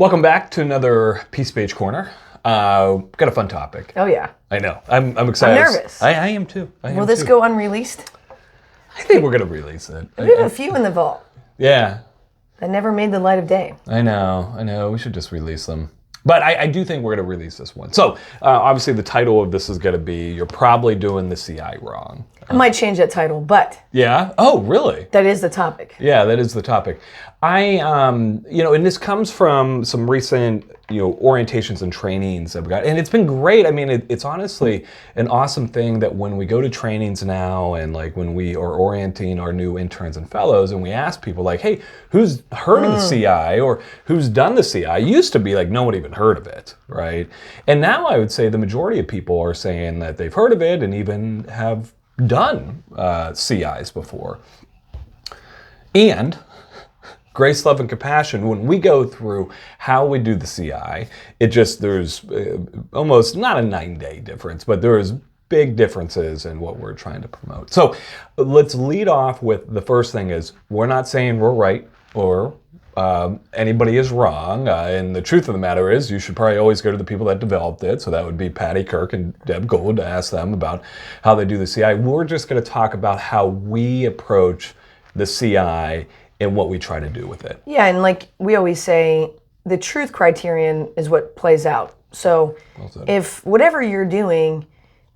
Welcome back to another PCBH Corner. Got a fun topic. Oh yeah. I know. I'm excited. I'm nervous. I am too. Will this go unreleased? I think we're gonna release it. We have a few in the vault Yeah. that never made the light of day. I know. We should just release them. But I do think we're going to release this one. So, obviously, the title of this is going to be, You're Probably Doing the CI Wrong. I might change that title, but... Yeah? Oh, really? That is the topic. Yeah, that is the topic. And this comes from some recent, orientations and trainings that we got. And it's been great. I mean, it's honestly an awesome thing that when we go to trainings now and like when we are orienting our new interns and fellows and we ask people like, hey, who's heard of the CI or who's done the CI? It used to be like no one even heard of it, right? And now I would say the majority of people are saying that they've heard of it and even have done CIs before. And grace, love, and compassion, when we go through how we do the CI, there's almost not a 9-day difference, but there's big differences in what we're trying to promote. So let's lead off with the first thing is, we're not saying we're right or anybody is wrong. And the truth of the matter is, you should probably always go to the people that developed it. So that would be Patty Kirk and Deb Gould to ask them about how they do the CI. We're just going to talk about how we approach the CI and what we try to do with it. Yeah, and like we always say, the truth criterion is what plays out. So if whatever you're doing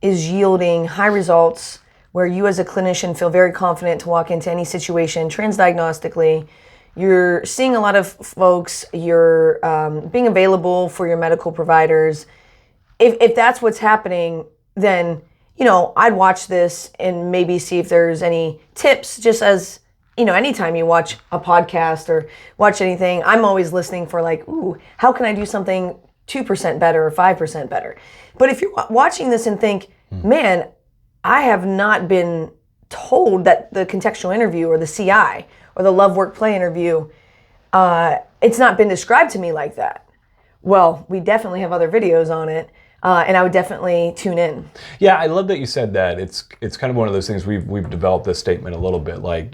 is yielding high results where you as a clinician feel very confident to walk into any situation transdiagnostically, you're seeing a lot of folks, you're being available for your medical providers. If that's what's happening, then, I'd watch this and maybe see if there's any tips, just as, anytime you watch a podcast or watch anything, I'm always listening for like, ooh, how can I do something 2% better or 5% better? But if you're watching this and think, man, I have not been told that the contextual interview or the CI or the love, work, play interview, it's not been described to me like that. Well, we definitely have other videos on it, and I would definitely tune in. Yeah, I love that you said that. It's kind of one of those things, we've developed this statement a little bit, like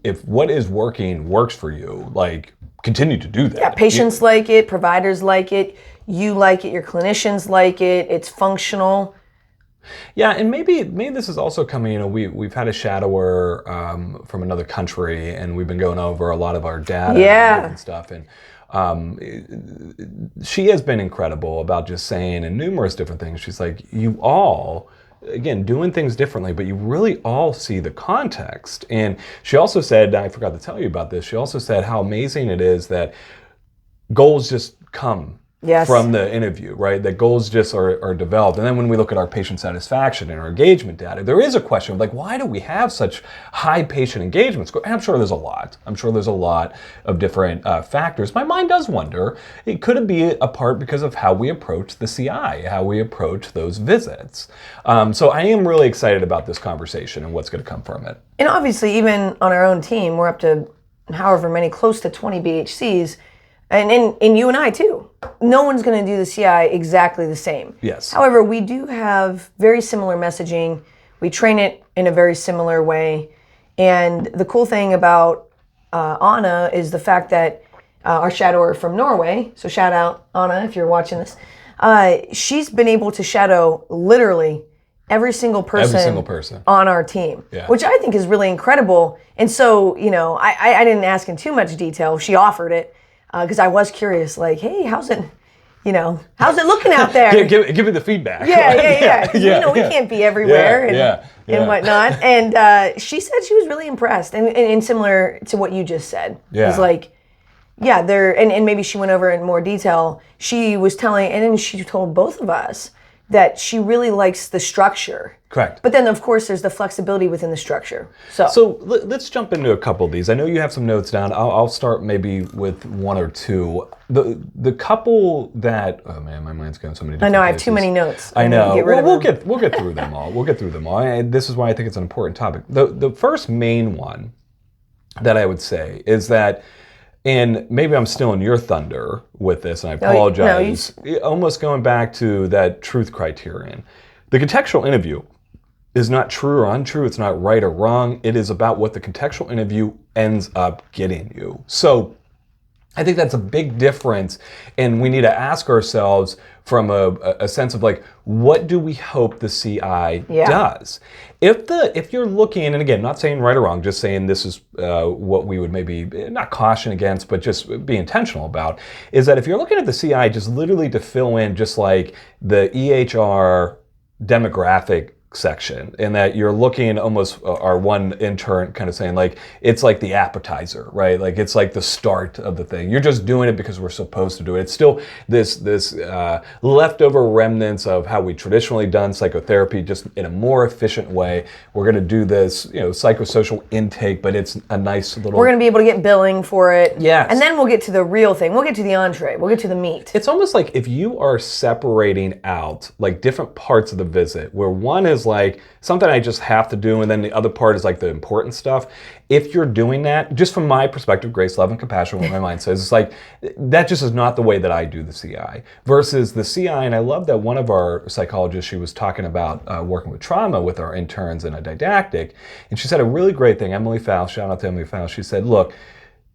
if what is working works for you, like continue to do that. Yeah, patients like it, providers like it, you like it, your clinicians like it, it's functional. Yeah, and maybe this is also coming, we've had a shadower from another country, and we've been going over a lot of our data and stuff, and she has been incredible about just saying in numerous different things. She's like, you all, again, doing things differently, but you really all see the context. And she also said, I forgot to tell you about this, she also said how amazing it is that goals just come from the interview, right? That goals just are developed. And then when we look at our patient satisfaction and our engagement data, there is a question of like, why do we have such high patient engagement score? And I'm sure there's a lot. I'm sure there's a lot of different factors. My mind does wonder, could it be a part because of how we approach the CI, how we approach those visits? So I am really excited about this conversation and what's going to come from it. And obviously, even on our own team, we're up to however many, close to 20 BHCs. And in you and I too. No one's going to do the CI exactly the same. Yes. However, we do have very similar messaging. We train it in a very similar way. And the cool thing about Anna is the fact that our shadower from Norway, so shout out Anna if you're watching this, she's been able to shadow literally every single person on our team, which I think is really incredible. And so, I didn't ask in too much detail. She offered it. Because I was curious, like, hey, how's it looking out there? Give me the feedback. Yeah. We can't be everywhere and whatnot. And she said she was really impressed, and similar to what you just said. Yeah. It's like, and maybe she went over in more detail. She was telling, and then she told both of us that she really likes the structure. Correct. But then, of course, there's the flexibility within the structure. So let's jump into a couple of these. I know you have some notes down. I'll start maybe with one or two. The couple that, oh man, my mind's going so many different I know, I have places. too many notes. I know. We'll get through them all. We'll get through them all. This is why I think it's an important topic. The first main one that I would say is that, and maybe I'm stealing your thunder with this, and I apologize. Almost going back to that truth criterion. The contextual interview is not true or untrue. It's not right or wrong. It is about what the contextual interview ends up getting you. So I think that's a big difference, and we need to ask ourselves from a sense of like, what do we hope the CI does? If you're looking, and again, not saying right or wrong, just saying this is what we would maybe not caution against, but just be intentional about, is that if you're looking at the CI just literally to fill in just like the EHR demographic section, and that you're looking almost our one intern kind of saying like it's like the appetizer, right? Like it's like the start of the thing. You're just doing it because we're supposed to do it. It's still this leftover remnants of how we traditionally done psychotherapy, just in a more efficient way. We're going to do this, psychosocial intake, but it's a nice little. We're going to be able to get billing for it. Yes. And then we'll get to the real thing. We'll get to the entree. We'll get to the meat. It's almost like if you are separating out like different parts of the visit, where one is like something I just have to do, and then the other part is like the important stuff. If you're doing that, just from my perspective, grace, love, and compassion, what my mind says, it's like that just is not the way that I do the CI. Versus the CI, and I love that one of our psychologists, she was talking about working with trauma with our interns in a didactic, and she said a really great thing. Emily Faust, shout out to Emily Faust. She said, look,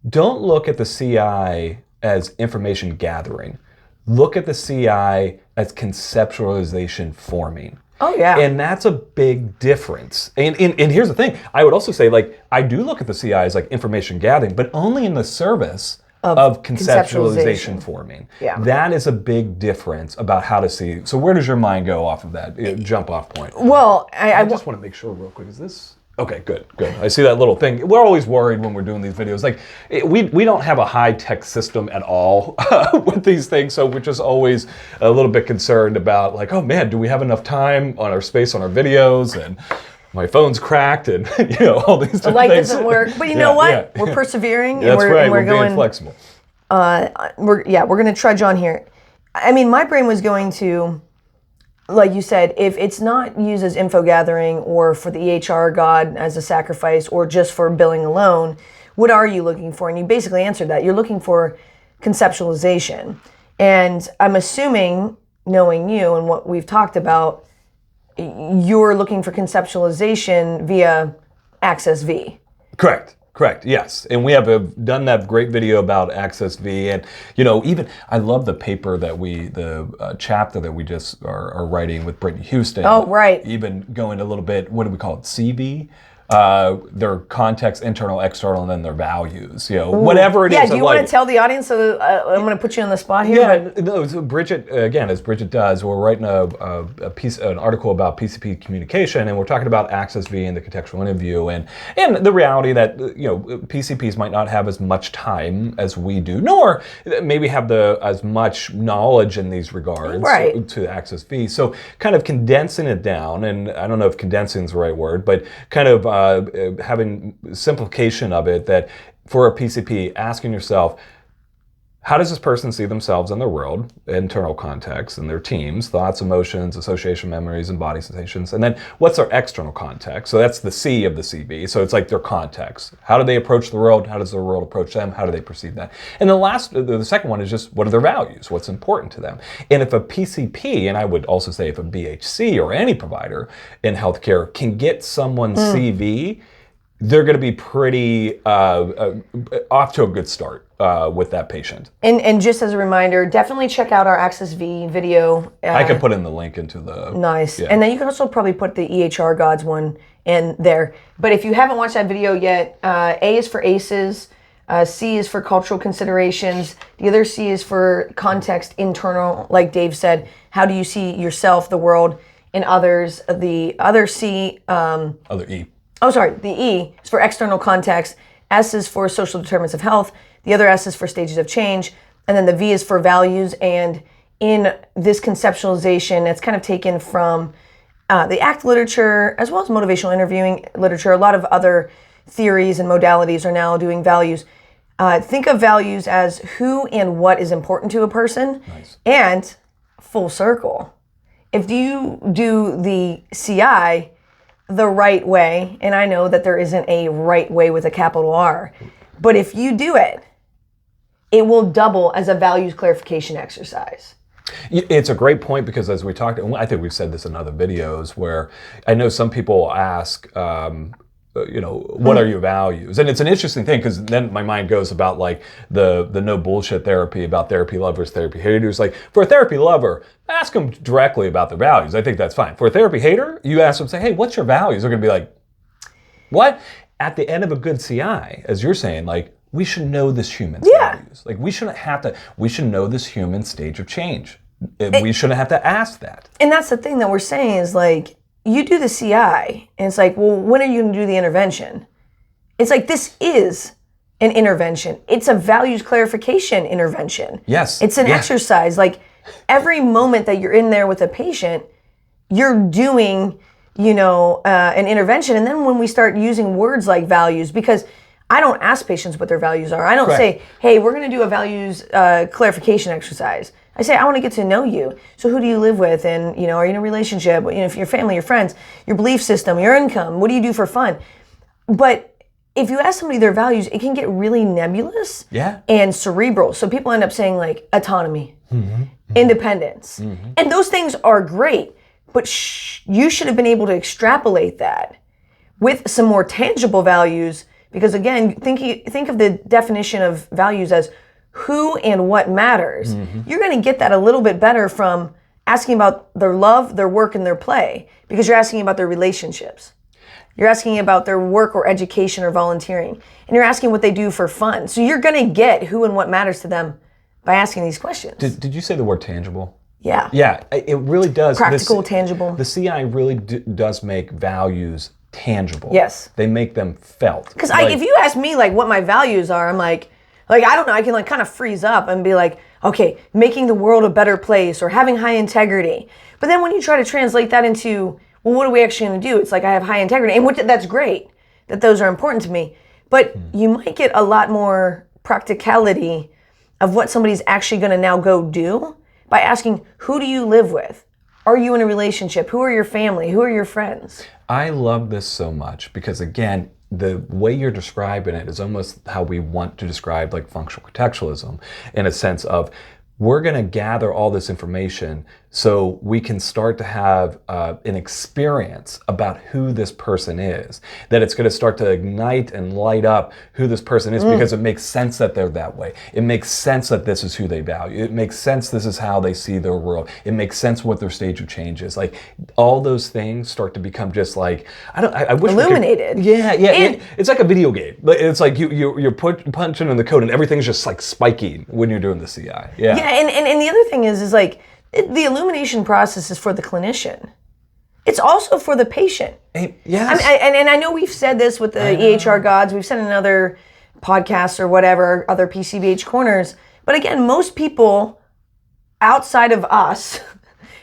don't look at the CI as information gathering. Look at the CI as conceptualization forming. Oh, yeah. And that's a big difference. And here's the thing. I would also say, like, I do look at the CI as like information gathering, but only in the service of conceptualization forming. Yeah. That is a big difference about how to see. So where does your mind go off of that jump off point? Well, I just want to make sure real quick. Is this... Okay, good. I see that little thing. We're always worried when we're doing these videos. Like, we don't have a high-tech system at all with these things, so we're just always a little bit concerned about, like, oh man, do we have enough time on our space on our videos? And my phone's cracked, and all these different things. The light doesn't work, but you know what? We're persevering, and we're going being flexible. We're going to trudge on here. I mean, my brain was going to. Like you said, if it's not used as info gathering or for the EHR god as a sacrifice or just for billing alone, what are you looking for? And you basically answered that. You're looking for conceptualization. And I'm assuming, knowing you and what we've talked about, you're looking for conceptualization via Access V. Correct, yes. And we have done that great video about Access V, and even I love the paper that the chapter that we just are writing with Brittany Houston. Oh, right. Even going a little bit, what do we call it, CV? Their context, internal, external, and then their values. Whatever it is. Yeah, do you want to tell the audience? So I'm going to put you on the spot here. Yeah, no. So Bridget, again, as Bridget does, we're writing an article about PCP communication, and we're talking about Access V and the contextual interview, and the reality that PCPs might not have as much time as we do, nor maybe have as much knowledge in these regards to Access V. So kind of condensing it down, and I don't know if condensing is the right word, but kind of having simplification of it, that for a PCP, asking yourself, how does this person see themselves in their world, internal context, and their teams, thoughts, emotions, association memories, and body sensations, and then what's their external context? So that's the C of the CV. So it's like their context. How do they approach the world? How does the world approach them? How do they perceive that? And the second one is just, what are their values? What's important to them? And if a PCP, and I would also say if a BHC or any provider in healthcare can get someone's CV, they're going to be pretty off to a good start with that patient. And just as a reminder, definitely check out our Access V video. I could put in the link into the... Nice. Yeah. And then you can also probably put the EHR Gods one in there. But if you haven't watched that video yet, A is for ACEs, C is for cultural considerations, the other C is for context, internal, like Dave said. How do you see yourself, the world, and others? The other C... other E. Oh, sorry. The E is for external context. S is for social determinants of health. The other S is for stages of change. And then the V is for values. And in this conceptualization, it's kind of taken from the ACT literature, as well as motivational interviewing literature. A lot of other theories and modalities are now doing values. Think of values as who and what is important to a person. Nice. And full circle. If you do the CI the right way, and I know that there isn't a right way with a capital R, but if you do it, it will double as a values clarification exercise. It's a great point, because as we talked, I think we've said this in other videos, where I know some people ask, what are your values? And it's an interesting thing because then my mind goes about like the no bullshit therapy about therapy lovers, therapy haters. Like for a therapy lover, ask them directly about their values. I think that's fine. For a therapy hater, you ask them, say, hey, what's your values? They're going to be like, what? At the end of a good CI, as you're saying, like we should know this human's values. Like we should know this human stage of change. We shouldn't have to ask that. And that's the thing that we're saying is like, you do the CI, and it's like, well, when are you going to do the intervention? It's like, this is an intervention. It's a values clarification intervention. Yes. It's an exercise. Like, every moment that you're in there with a patient, you're doing, an intervention. And then when we start using words like values, because I don't ask patients what their values are. I don't say, hey, we're going to do a values clarification exercise. I say, I want to get to know you. So who do you live with? And, are you in a relationship? If your family, your friends, your belief system, your income, what do you do for fun? But if you ask somebody their values, it can get really nebulous and cerebral. So people end up saying like autonomy, independence. And those things are great, but you should have been able to extrapolate that with some more tangible values. Because again, think of the definition of values as who and what matters. You're going to get that a little bit better from asking about their love, their work, and their play, because you're asking about their relationships. You're asking about their work or education or volunteering, and you're asking what they do for fun. So you're going to get who and what matters to them by asking these questions. Did you say the word tangible? Yeah. Yeah, it really does. Practical, tangible. The CI really does make values tangible. Yes. They make them felt. Because if you ask me like what my values are, I'm like, I don't know, I can like kind of freeze up and be like, okay, making the world a better place or having high integrity. But then when you try to translate that into, well, what are we actually going to do? It's like I have high integrity, and that's great that those are important to me. But you might get a lot more practicality of what somebody's actually going to now go do by asking, who do you live with? Are you in a relationship? Who are your family? Who are your friends? I love this so much because, again, the way you're describing it is almost how we want to describe like functional contextualism, in a sense of we're going to gather all this information so we can start to have an experience about who this person is, that it's going to start to ignite and light up who this person is because it makes sense that they're that way. It makes sense that this is who they value. It makes sense this is how they see their world. It makes sense what their stage of change is. Like all those things start to become just like, I wish illuminated. It's like a video game. It's like you're punching in the code and everything's just like spiking when you're doing the CI. Yeah, and the other thing is like, the illumination process is for the clinician. It's also for the patient. Yes. And I know we've said this with the EHR gods. We've said in other podcasts or whatever, other PCBH Corners. But again, most people outside of us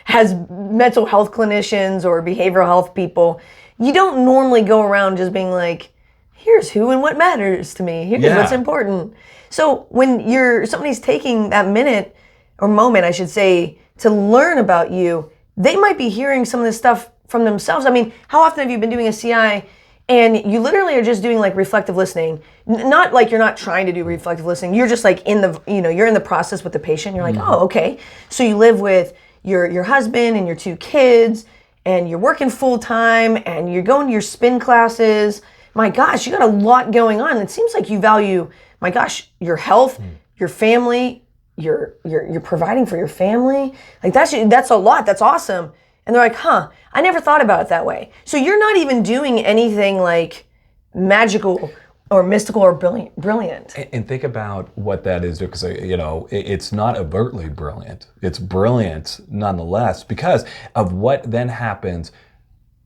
as mental health clinicians or behavioral health people, you don't normally go around just being like, here's who and what matters to me. Here's what's important. So when somebody's taking that minute or moment, I should say, to learn about you, they might be hearing some of this stuff from themselves. I mean, how often have you been doing a CI and you literally are just doing like reflective listening? Not like you're not trying to do reflective listening. You're just like you're in the process with the patient. You're like, oh, okay. So you live with your husband and your 2 kids and you're working full time and you're going to your spin classes. My gosh, you got a lot going on. It seems like you value, my gosh, your health, your family, you're providing for your family. Like that's a lot. That's awesome. And they're like, I never thought about it that way. So you're not even doing anything like magical or mystical or brilliant. And think about what that is, because it's not overtly brilliant. It's brilliant nonetheless, because of what then happens.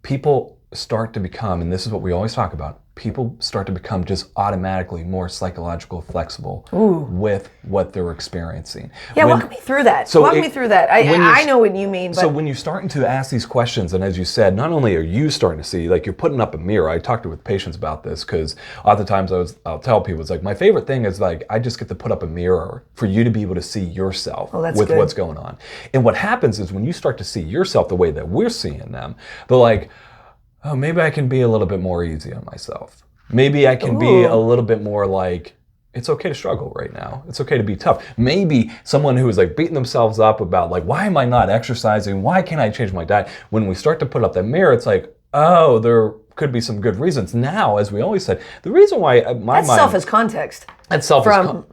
People start to become, and this is what we always talk about, people start to become just automatically more psychological flexible with what they're experiencing. Yeah, walk me through that. I know what you mean. But so when you're starting to ask these questions, and as you said, not only are you starting to see, like you're putting up a mirror. I talked with patients about this because oftentimes I'll tell people, it's like my favorite thing is like I just get to put up a mirror for you to be able to see yourself with what's going on. And what happens is when you start to see yourself the way that we're seeing them, they're like, oh, maybe I can be a little bit more easy on myself. Maybe I can be a little bit more like, it's okay to struggle right now. It's okay to be tough. Maybe someone who is like beating themselves up about like, why am I not exercising? Why can't I change my diet? When we start to put up that mirror, it's like, oh, there could be some good reasons. Now, as we always said, the reason why my That's mind... self as context. That's self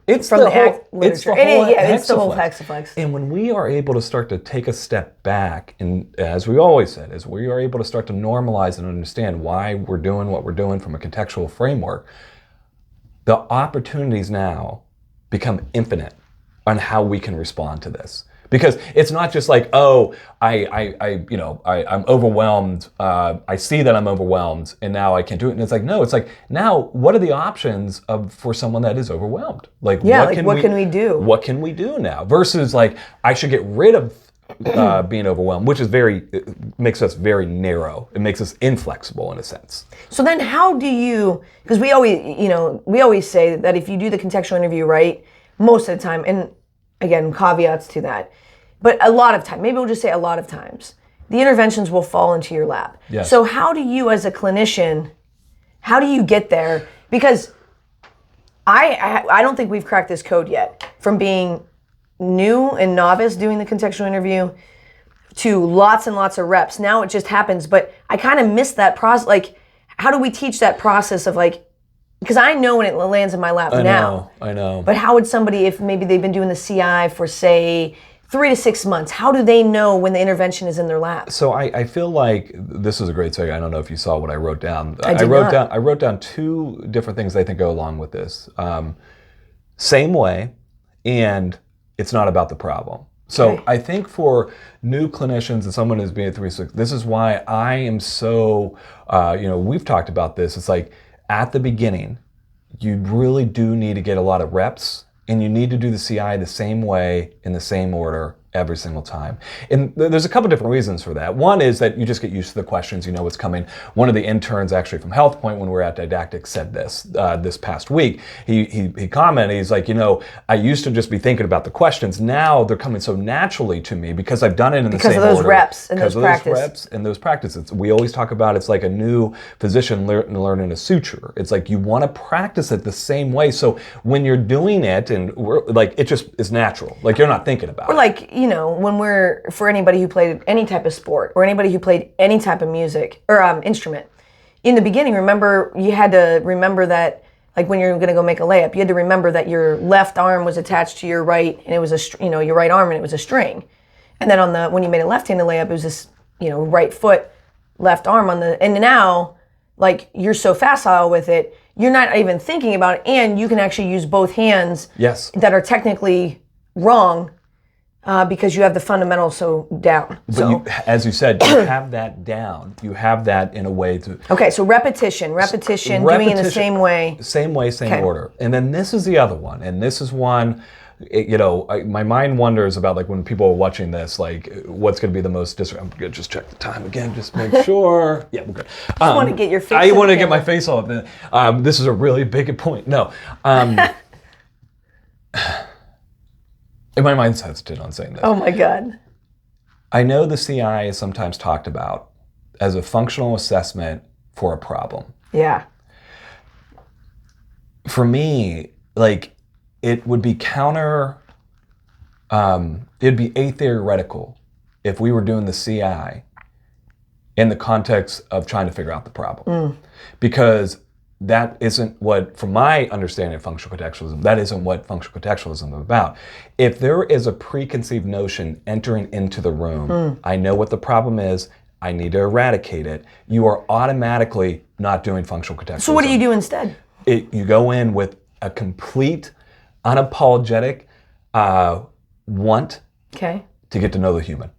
It's the act literature. It's the whole hexaflex. And when we are able to start to take a step back, and as we always said, as we are able to start to normalize and understand why we're doing what we're doing from a contextual framework, the opportunities now become infinite on how we can respond to this. Because it's not just like, oh, I'm overwhelmed. I see that I'm overwhelmed, and now I can't do it. And it's like, no, it's like, now what are the options for someone that is overwhelmed? Like, what can we do? What can we do now? Versus like, I should get rid of being overwhelmed, which is it makes us very narrow. It makes us inflexible in a sense. So then, how do you? Because we always say that if you do the contextual interview right, most of the time, and again, caveats to that. But a lot of time, maybe we'll just say a lot of times, the interventions will fall into your lap. Yes. So how do you as a clinician, how do you get there? Because I don't think we've cracked this code yet. From being new and novice doing the contextual interview to lots and lots of reps. Now it just happens, but I kind of missed that process. Like, how do we teach that process of like, because I know when it lands in my lap now. I know. But how would somebody, if maybe they've been doing the CI for say 3 to 6 months, how do they know when the intervention is in their lap? So I feel like this is a great segue. I don't know if you saw what I wrote down. I wrote down 2 different things I think go along with this. Same way, and it's not about the problem. So Okay. I think for new clinicians and someone who's being 3-6, this is why I am so, we've talked about this. It's like at the beginning, you really do need to get a lot of reps, and you need to do the CI the same way in the same order every single time. And there's a couple different reasons for that. One is that you just get used to the questions, you know what's coming. One of the interns actually from Health Point when we were at Didactic said this past week. He commented, he's like, I used to just be thinking about the questions. Now they're coming so naturally to me because I've done it in the same order. Because of those reps and those practice. Because of those reps and those practices. We always talk about it's like a new physician learning a suture. It's like you want to practice it the same way. So when you're doing it, and it just is natural. Like you're not thinking about it. Or like, when for anybody who played any type of sport or anybody who played any type of music or instrument, in the beginning, remember, you had to remember that, like when you're going to go make a layup, you had to remember that your left arm was attached to your right, and it was your right arm, and it was a string. And then when you made a left-handed layup, it was this, right foot, left arm and now, like, you're so facile with it, you're not even thinking about it, and you can actually use both hands. Yes. That are technically wrong. Because you have the fundamentals so down. But as you said, you have that down. You have that in a way to... Okay, so repetition, doing it in the same way. Same way, same order. And then this is the other one. And this is one, my mind wonders about like when people are watching this, like what's going to be the most... I'm going to just check the time again, just make sure. Yeah, we're good. I want to get your face I want to get my face off. This is a really big point. No. And my mind's hesitant on saying this. Oh my God. I know the CI is sometimes talked about as a functional assessment for a problem. Yeah. For me, like, it would be it'd be atheoretical if we were doing the CI in the context of trying to figure out the problem. Because that isn't what, from my understanding of functional contextualism, that isn't what functional contextualism is about. If there is a preconceived notion entering into the room, I know what the problem is, I need to eradicate it, you are automatically not doing functional contextualism. So what do you do instead? You go in with a complete, unapologetic want to get to know the human.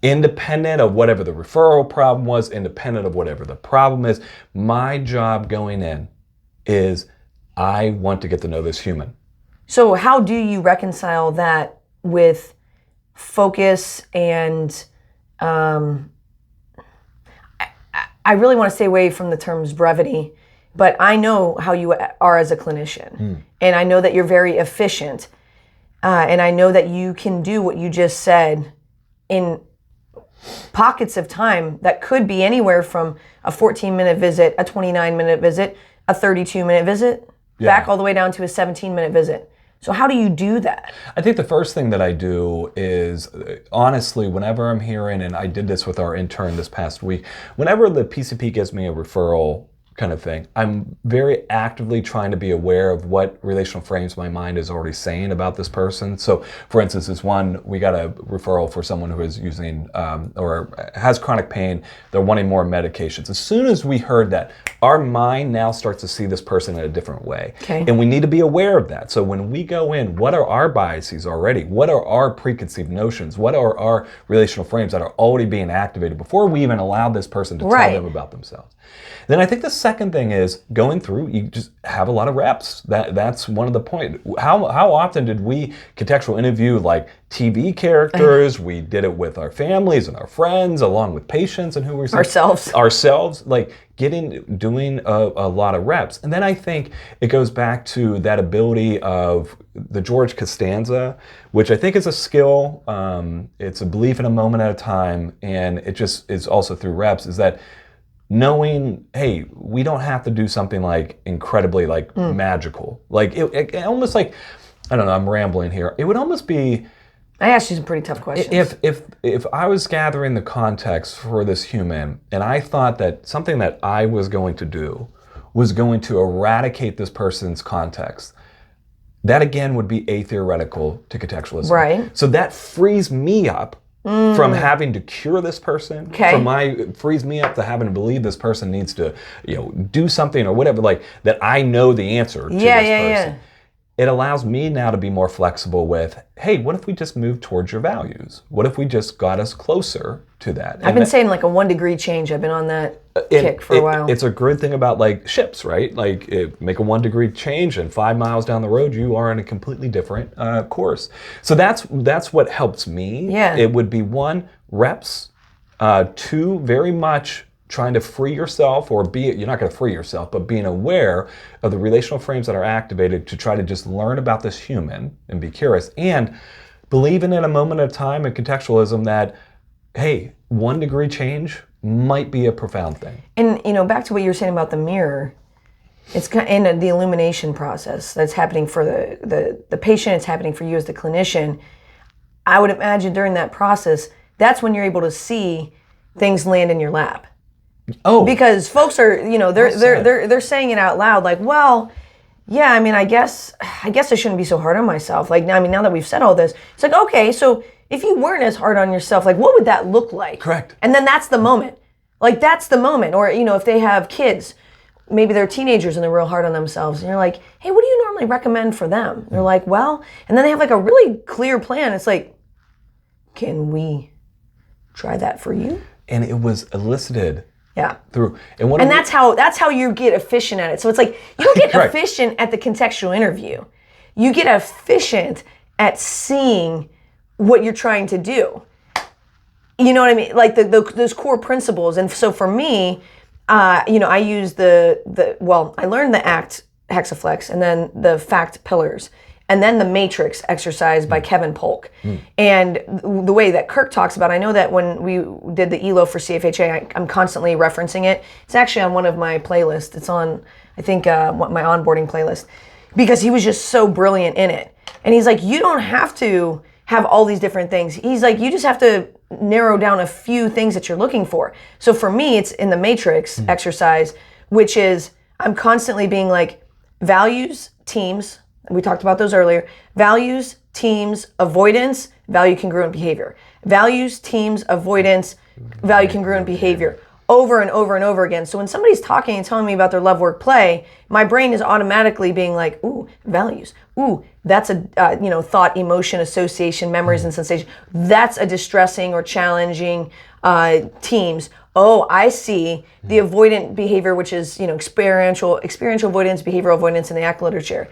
Independent of whatever the referral problem was, independent of whatever the problem is, my job going in is I want to get to know this human. So how do you reconcile that with focus and I really want to stay away from the terms brevity, but I know how you are as a clinician. And I know that you're very efficient. And I know that you can do what you just said in pockets of time that could be anywhere from a 14-minute visit, a 29-minute visit, a 32-minute visit, back all the way down to a 17-minute visit. So how do you do that? I think the first thing that I do is, honestly, whenever I'm hearing, and I did this with our intern this past week, whenever the PCP gives me a referral kind of thing, I'm very actively trying to be aware of what relational frames my mind is already saying about this person. So, for instance, this one, we got a referral for someone who is using or has chronic pain. They're wanting more medications. As soon as we heard that, our mind now starts to see this person in a different way. Okay. And we need to be aware of that. So when we go in, what are our biases already? What are our preconceived notions? What are our relational frames that are already being activated before we even allow this person to tell them about themselves? Then I think the second thing is going through, you just have a lot of reps. That's one of the points. How often did we contextual interview like TV characters? We did it with our families and our friends, along with patients and who we're ourselves, like doing a lot of reps. And then I think it goes back to that ability of the George Costanza, which I think is a skill. It's a belief in a moment at a time, and it just is also through reps, is that knowing, hey, we don't have to do something like incredibly like magical. Like it almost like, I don't know, I'm rambling here. It would almost be, I asked you some pretty tough questions. If I was gathering the context for this human and I thought that something that I was going to do was going to eradicate this person's context, that again would be atheoretical to contextualism. Right. So that frees me up from having to cure this person, frees me up to having to believe this person needs to, do something or whatever, like that I know the answer to this person. Yeah. It allows me now to be more flexible with, hey, what if we just moved towards your values? What if we just got us closer to that? I've been saying like a 1 degree change. I've been on that kick for a while. It's a good thing about like ships, right? Like make a 1 degree change and 5 miles down the road, you are on a completely different course. So that's what helps me. Yeah. It would be 1, reps, 2, very much trying to free yourself, or you're not going to free yourself, but being aware of the relational frames that are activated to try to just learn about this human and be curious, and believing in a moment at a time in contextualism that, hey, 1 degree change might be a profound thing. And back to what you were saying about the mirror, it's kind of the illumination process that's happening for the patient, it's happening for you as the clinician. I would imagine during that process, that's when you're able to see things land in your lap. Oh, because folks are, they're saying it out loud, like, well, yeah, I mean, I guess I shouldn't be so hard on myself. Like, I mean, now that we've said all this, it's like, okay, so if you weren't as hard on yourself, like, what would that look like? Correct. And then that's the moment. Like, that's the moment. Or, if they have kids, maybe they're teenagers and they're real hard on themselves, and you're like, hey, what do you normally recommend for them? They're like, well, and then they have like a really clear plan. It's like, can we try that for you? And it was elicited. Yeah. Through and that's how you get efficient at it. So it's like you don't get efficient at the contextual interview. You get efficient at seeing what you're trying to do. You know what I mean? Like those core principles. And so for me, I use I learned the ACT hexaflex and then the FACT pillars. And then the Matrix exercise by Kevin Polk. And the way that Kirk talks about, I know that when we did the ELO for CFHA, I'm constantly referencing it. It's actually on one of my playlists. It's on, I think, my onboarding playlist. Because he was just so brilliant in it. And he's like, you don't have to have all these different things. He's like, you just have to narrow down a few things that you're looking for. So for me, it's in the Matrix exercise, which is, I'm constantly being like, values, teams. We talked about those earlier. Values, teams, avoidance, value congruent behavior. Values, teams, avoidance, value congruent behavior. Over and over and over again. So when somebody's talking and telling me about their love, work, play, my brain is automatically being like, ooh, values. Ooh, that's a thought, emotion, association, memories, and sensation. That's a distressing or challenging teams. Oh, I see the avoidant behavior, which is experiential avoidance, behavioral avoidance in the ACT literature.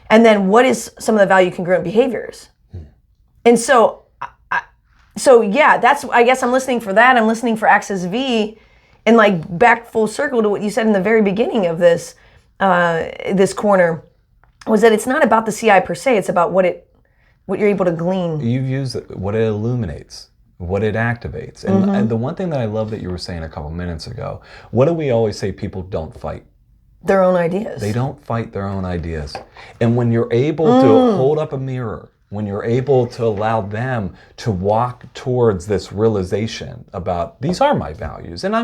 And then what is some of the value congruent behaviors? And so yeah, that's, I guess I'm listening for that. I'm listening for Axis V, and like back full circle to what you said in the very beginning of this corner, was that it's not about the CI per se, it's about what you're able to glean. You've used what it illuminates, what it activates. And the one thing that I love that you were saying a couple minutes ago, what do we always say? People don't fight. their own ideas. They don't fight their own ideas. And when you're able to hold up a mirror, when you're able to allow them to walk towards this realization about these are my values, and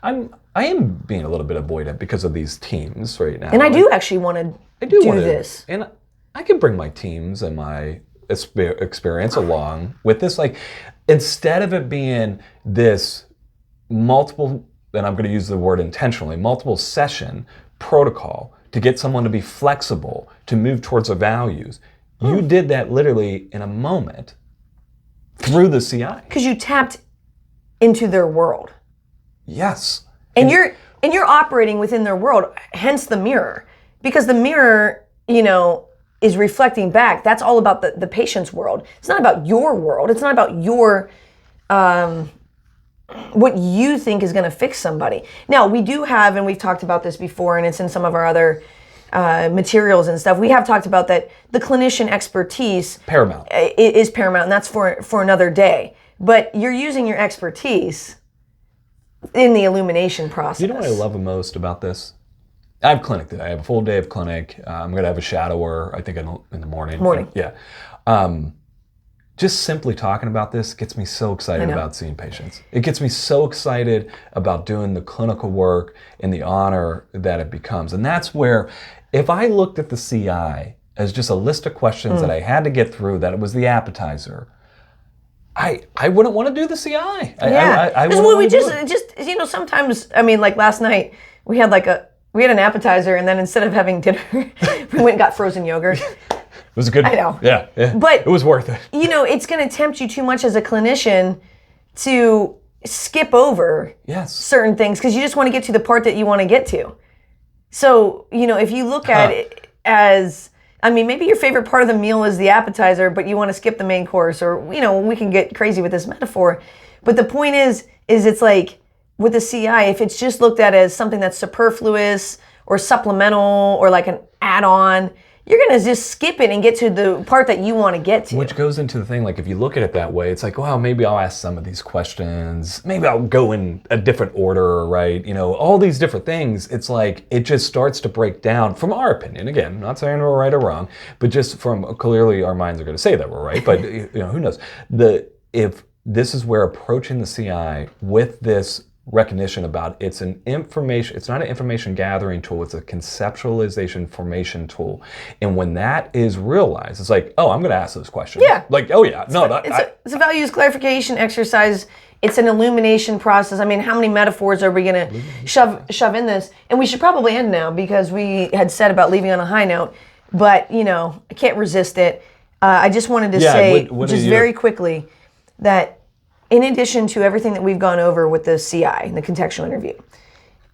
I am being a little bit avoidant because of these teams right now. And I do actually want to do this. And I can bring my teams and my experience along with this. Like, instead of it being this multiple, and I'm going to use the word intentionally, multiple session protocol to get someone to be flexible, to move towards their values, you did that literally in a moment through the CI. Because you tapped into their world. Yes. And you're operating within their world, hence the mirror. Because the mirror, is reflecting back. That's all about the patient's world. It's not about your world. It's not about your what you think is going to fix somebody. Now, we do have, and we've talked about this before, and it's in some of our other materials and stuff. We have talked about that the clinician expertise Paramount. Is paramount, and that's for another day. But you're using your expertise in the illumination process. You know what I love the most about this? I have clinic today. I have a full day of clinic. I'm going to have a shadower, I think, in the morning. Yeah. Just simply talking about this gets me so excited about seeing patients. It gets me so excited about doing the clinical work and the honor that it becomes. And that's where, if I looked at the CI as just a list of questions that I had to get through, that it was the appetizer, I wouldn't want to do the CI. I That's what we just sometimes, like last night, we had an appetizer, and then instead of having dinner, we went and got frozen yogurt. It was good. I know. Yeah. But it was worth it. It's going to tempt you too much as a clinician to skip over certain things because you just want to get to the part that you want to get to. So, if you look at it as, maybe your favorite part of the meal is the appetizer, but you want to skip the main course, or, we can get crazy with this metaphor. But the point is it's like with the CI, if it's just looked at as something that's superfluous or supplemental or like an add-on, you're going to just skip it and get to the part that you want to get to. Which goes into the thing, like, if you look at it that way, it's like, well, maybe I'll ask some of these questions. Maybe I'll go in a different order, right? All these different things. It's like, it just starts to break down, from our opinion. Again, not saying we're right or wrong, but just from, clearly our minds are going to say that we're right, but who knows? If this is where approaching the CI with this recognition about it's not an information gathering tool, it's a conceptualization formation tool. And when that is realized, it's like, oh, I'm going to ask those questions. Yeah. Like, oh yeah, no. It's a values clarification exercise. It's an illumination process. How many metaphors are we going to shove in this? And we should probably end now because we had said about leaving on a high note, but I can't resist it. I just wanted to say very quickly that in addition to everything that we've gone over with the CI, the contextual interview,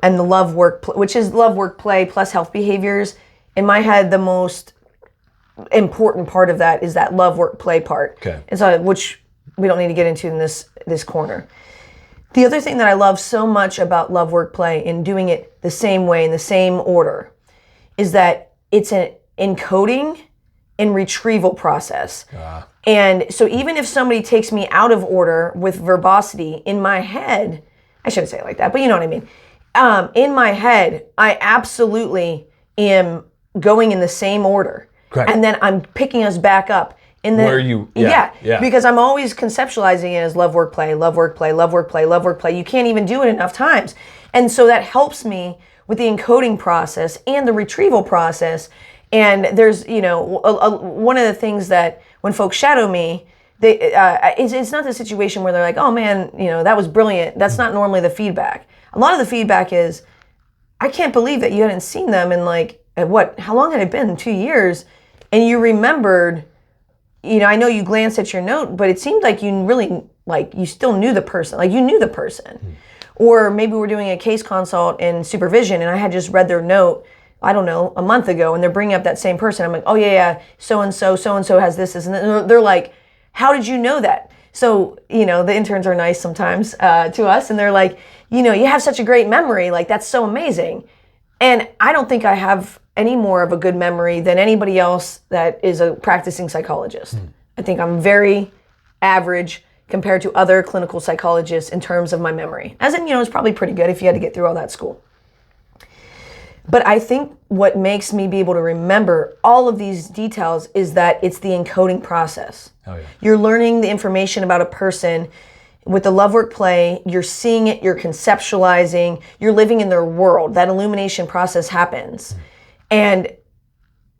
and the love work, which is love work play plus health behaviors, in my head, the most important part of that is that love work play part. Okay. And so, which we don't need to get into in this corner. The other thing that I love so much about love work play and doing it the same way in the same order is that it's an encoding and retrieval process. And so even if somebody takes me out of order with verbosity in my head, I shouldn't say it like that, but you know what I mean. In my head, I absolutely am going in the same order. Correct. And then I'm picking us back up. Because I'm always conceptualizing it as love, work, play, love, work, play, love, work, play, love, work, play. You can't even do it enough times. And so that helps me with the encoding process and the retrieval process. And there's, one of the things that when folks shadow me, it's not the situation where they're like, oh man, that was brilliant. That's not normally the feedback. A lot of the feedback is, I can't believe that you hadn't seen them in how long had it been? 2 years? And you remembered, I know you glanced at your note, but it seemed like you really, you still knew the person, you knew the person. Or maybe we're doing a case consult in supervision and I had just read their note, I don't know, a month ago, and they're bringing up that same person. I'm like, oh yeah, so-and-so has this, and they're like, how did you know that? So, the interns are nice sometimes to us, and they're like, you have such a great memory, that's so amazing. And I don't think I have any more of a good memory than anybody else that is a practicing psychologist. I think I'm very average compared to other clinical psychologists in terms of my memory. As in, it's probably pretty good if you had to get through all that school. But I think what makes me be able to remember all of these details is that it's the encoding process. Oh, yeah. You're learning the information about a person with the love work play. You're seeing it, you're conceptualizing, you're living in their world. That illumination process happens. And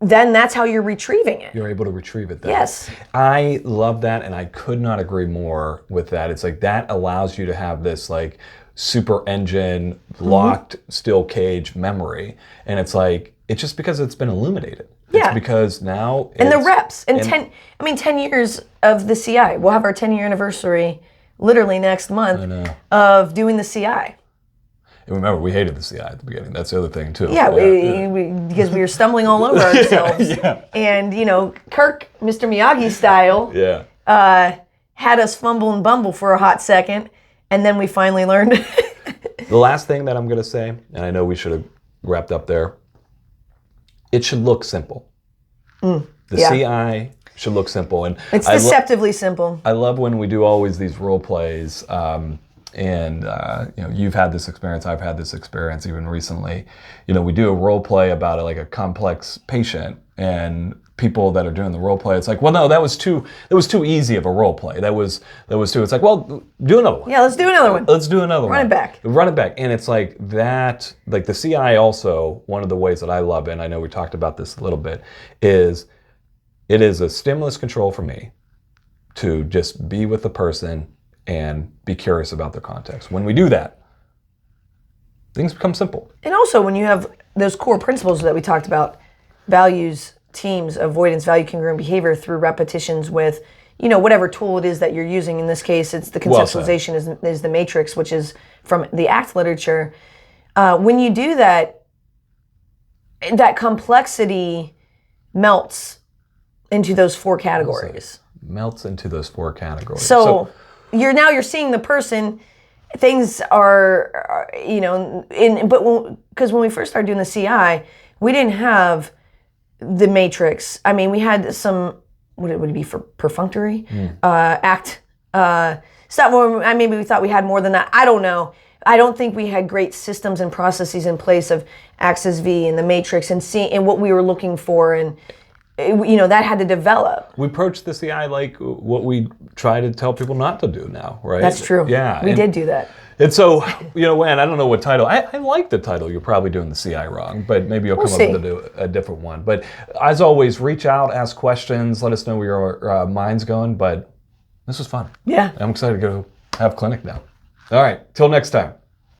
then that's how you're retrieving it. You're able to retrieve it then. Yes. I love that, and I could not agree more with that. It's like that allows you to have this like super engine, locked, still cage memory. And it's like, it's just because it's been illuminated. Yeah. It's because now And the reps. And 10 years of the CI. We'll have our 10-year anniversary literally next month of doing the CI. And remember, we hated the CI at the beginning. That's the other thing, too. Yeah, because we were stumbling all over ourselves. Yeah. And, you know, Kirk, Mr. Miyagi style, had us fumble and bumble for a hot second, and then we finally learned. The last thing that I'm going to say, and I know we should have wrapped up there, it should look simple. The CI should look simple. And it's deceptively simple. I love when we do always these role plays, and you know, you've had this experience, I've had this experience even recently. You know, we do a role play about like a complex patient, and people that are doing the role play, it's like, well, no, that was too easy of a role play. That was too. It's like, well, do another one. Yeah, let's do another one. Let's do another one. Run it back. Run it back. And it's like that, like the CI also, one of the ways that I love, and I know we talked about this a little bit, is it is a stimulus control for me to just be with the person and be curious about their context. When we do that, things become simple. And also when you have those core principles that we talked about, values, teams, avoidance, value, congruent behavior through repetitions with, you know, whatever tool it is that you're using. In this case, it's the conceptualization is the matrix, which is from the ACT literature. When you do that, that complexity melts into those four categories. Melts into those four categories. So you're seeing the person. Things are you know, because when we first started doing the CI, we didn't have the matrix. I mean, we had some, would it be for perfunctory ACT stuff. Where maybe we thought we had more than that. I don't know. I don't think we had great systems and processes in place of Axis V and the matrix and what we were looking for, and you know, that had to develop. We approached the CI like what we try to tell people not to do now, right? That's true. Yeah. We did do that. And so, you know, and I don't know what title, I like the title, you're probably doing the CI wrong, but maybe you'll come up with a different one. But as always, reach out, ask questions, let us know where your mind's going, but this was fun. Yeah. I'm excited to go have clinic now. All right, till next time.